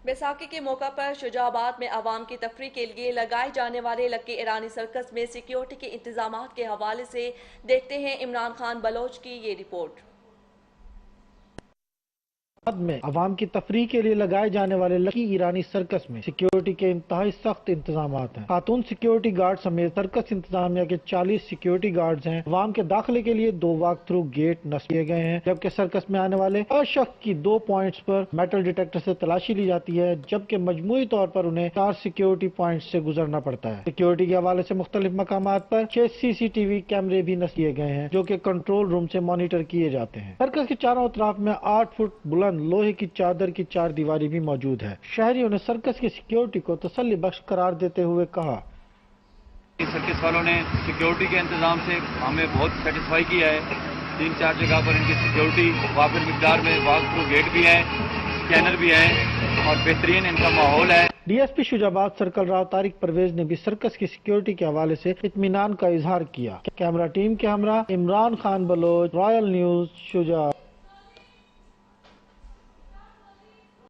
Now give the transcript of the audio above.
बैसाखी के मौका पर शुजाबाद में आवाम की तफरीह के लिए लगाए जाने वाले लक्की ईरानी सर्कस में सिक्योरिटी के इंतजामात के हवाले से देखते हैं इमरान खान बलोच की ये रिपोर्ट। में अवाम की तफरीह के लिए लगाए जाने वाले लकी ईरानी सर्कस में सिक्योरिटी के इंतहाई सख्त इंतजाम हैं। खातून सिक्योरिटी गार्ड समेत सर्कस इंतजामिया के 40 सिक्योरिटी गार्ड्स हैं। अवाम के दाखिले के लिए 2 वॉक थ्रू गेट नस्ब किए गए हैं, जबकि सर्कस में आने वाले हर शख्स की 2 पॉइंट्स पर मेटल डिटेक्टर से तलाशी ली जाती है, जबकि मजमूई तौर पर उन्हें 4 सिक्योरिटी पॉइंट्स से गुजरना पड़ता है। सिक्योरिटी के हवाले से मुख्तलिफ मकामात पर 6 CCTV कैमरे भी नस्ब किए गए हैं, जो कि कंट्रोल रूम से मॉनिटर किए जाते हैं। सर्कस के चारों तरफ में 8 फुट बुलंद लोहे की चादर की 4 दीवारी भी मौजूद है। शहरियों ने सर्कस की सिक्योरिटी को तसल्ली बख्श करार देते हुए कहा, सर्कस वालों ने सिक्योरिटी के इंतजाम से हमें बहुत सेटिस्फाई किया है। 3-4 जगह पर इनकी सिक्योरिटी वाफिर मिकदार में वॉक थ्रू गेट भी है, स्कैनर भी है और बेहतरीन इनका माहौल है। DSP शुजाबाद सर्कल राव तारिक परवेज ने भी सर्कस की सिक्योरिटी के हवाले से इत्मीनान का इजहार किया। कैमरा टीम के हमरा इमरान खान बलोच, रॉयल न्यूज, शुजा।